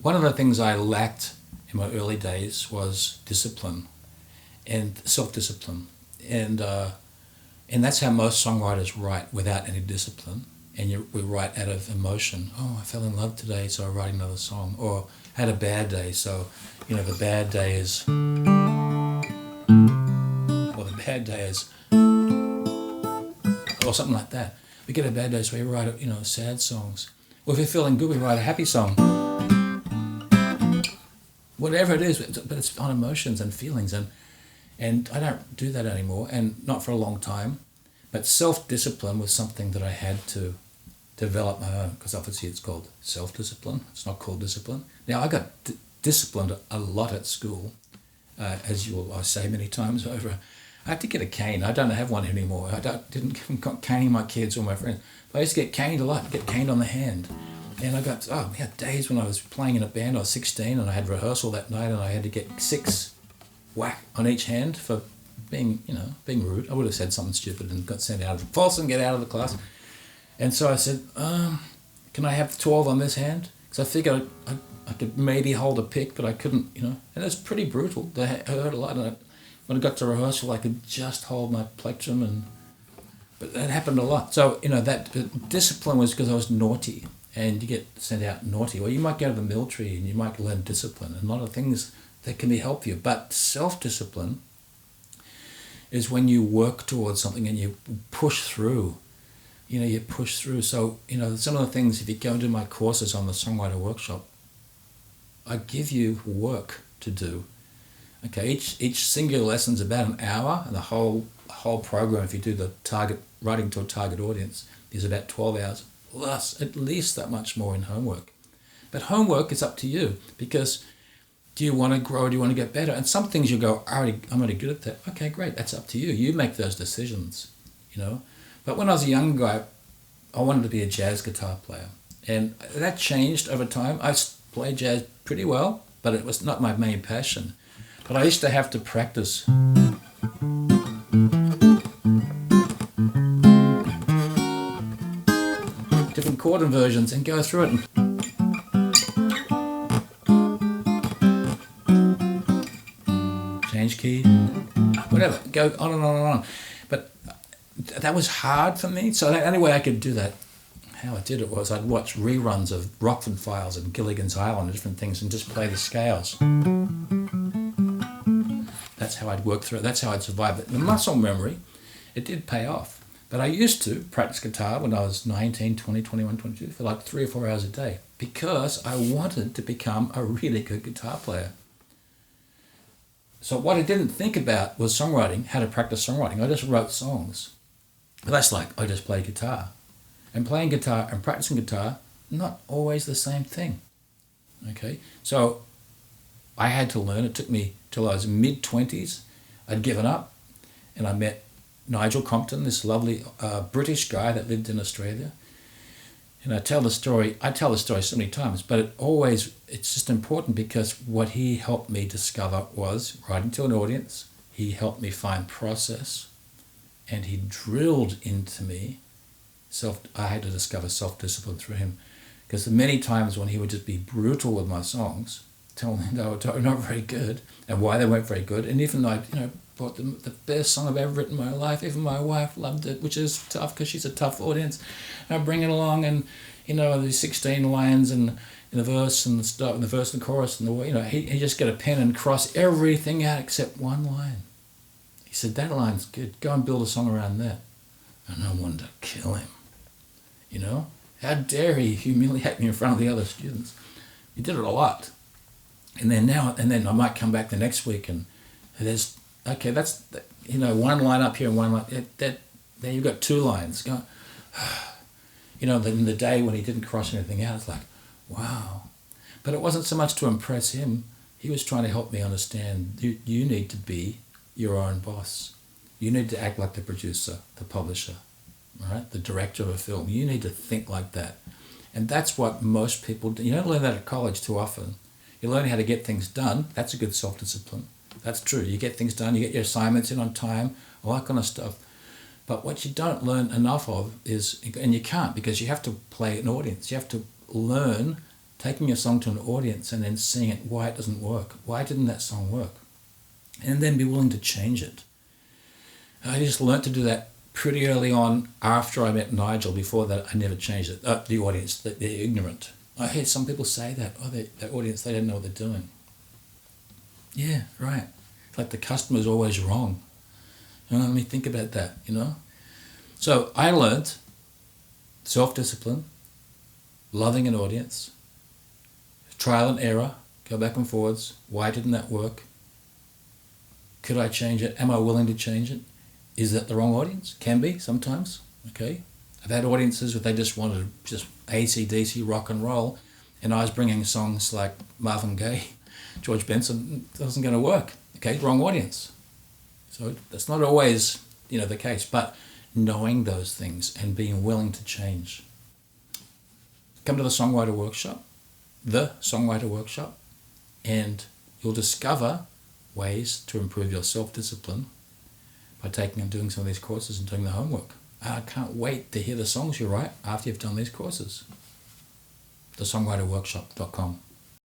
one of the things I lacked in my early days was discipline and self-discipline, and that's how most songwriters write, without any discipline. And we write out of emotion. Oh, I fell in love today, so I write another song. Or had a bad day, so the bad day is, or the bad day is, or something like that. We get a bad day, so we write sad songs. Or if we're feeling good, we write a happy song. Whatever it is, but it's on emotions and feelings, and I don't do that anymore, and not for a long time. But self-discipline was something that I had to develop my own, because obviously it's called self-discipline. It's not called discipline. Now, I got disciplined a lot at school, as I say many times over. I had to get a cane. I don't have one anymore. Didn't caning my kids or my friends. But I used to get caned a lot, get caned on the hand. And I got days when I was playing in a band. I was 16 and I had rehearsal that night, and I had to get 6 whack on each hand for being rude. I would have said something stupid and got sent out of the false and get out of the class. And so I said, can I have 12 on this hand? Because I figured I could maybe hold a pick, but I couldn't, And it was pretty brutal. They hurt a lot. And when I got to rehearsal, I could just hold my plectrum, but that happened a lot. So, that discipline was because I was naughty, and you get sent out naughty. Or you might go to the military and you might learn discipline, and a lot of things that can help you. But self-discipline is when you work towards something and you push through. You push through. So, some of the things, if you go into my courses on the Songwriter Workshop, I give you work to do. Okay, each singular lesson is about an hour, and the whole program, if you do the writing to a target audience, is about 12 hours, plus at least that much more in homework. But homework is up to you, because do you want to grow? Do you want to get better? And some things you go, I'm already good at that. Okay, great, that's up to you. You make those decisions, But when I was a young guy, I wanted to be a jazz guitar player. And that changed over time. I played jazz pretty well, but it was not my main passion. But I used to have to practice. Different chord inversions and go through it. Change key, whatever, go on and on and on. But that was hard for me. So the only way I could do that, how I did it, was I'd watch reruns of Rockford Files and Gilligan's Island and different things and just play the scales. That's how I'd work through it. That's how I'd survive it. The muscle memory, it did pay off. But I used to practice guitar when I was 19, 20, 21, 22 for like 3 or 4 hours a day, because I wanted to become a really good guitar player. So what I didn't think about was songwriting, how to practice songwriting. I just wrote songs. But that's like, I just play guitar. And playing guitar and practicing guitar, not always the same thing. Okay? So I had to learn. It took me till I was mid-20s. I'd given up, and I met Nigel Compton, this lovely British guy that lived in Australia. And I tell the story so many times, but it's just important, because what he helped me discover was writing to an audience. He helped me find process, and he drilled into me I had to discover self-discipline through him, because many times when he would just be brutal with my songs, tell me they were not very good and why they weren't very good, and even though I brought them the best song I've ever written in my life, even my wife loved it, which is tough because she's a tough audience, and I bring it along, and these 16 lines and in the verse and the verse and the chorus, and he just get a pen and cross everything out except one line. He said, that line's good, go and build a song around that. And I wanted to kill him. How dare he humiliate me in front of the other students? He did it a lot. And then I might come back the next week and there's, okay, that's, one line up here and one line, there you've got 2 lines. Go, then the day when he didn't cross anything out, it's like, wow. But it wasn't so much to impress him. He was trying to help me understand, you need to be your own boss. You need to act like the producer, the publisher, right? The director of a film. You need to think like that. And that's what most people do. You don't learn that at college too often. You learn how to get things done. That's a good self-discipline. That's true. You get things done, you get your assignments in on time, all that kind of stuff. But what you don't learn enough of is, and you can't, because you have to play an audience. You have to learn taking your song to an audience and then seeing it, why it doesn't work. Why didn't that song work? And then be willing to change it. I just learned to do that pretty early on after I met Nigel. Before that, I never changed it. The audience, they're ignorant. I heard some people say that. Oh, the audience, they don't know what they're doing. Yeah, right. It's like the customer's always wrong. Let me think about that, So I learned self-discipline, loving an audience, trial and error, go back and forwards. Why didn't that work? Could I change it? Am I willing to change it? Is that the wrong audience? Can be sometimes. Okay. I've had audiences where they just wanted just AC/DC rock and roll, and I was bringing songs like Marvin Gaye, George Benson. It wasn't going to work. Okay, wrong audience. So that's not always the case, but knowing those things and being willing to change. Come to the Songwriter Workshop, and you'll discover ways to improve your self-discipline by taking and doing some of these courses and doing the homework. I can't wait to hear the songs you write after you've done these courses. thesongwriterworkshop.com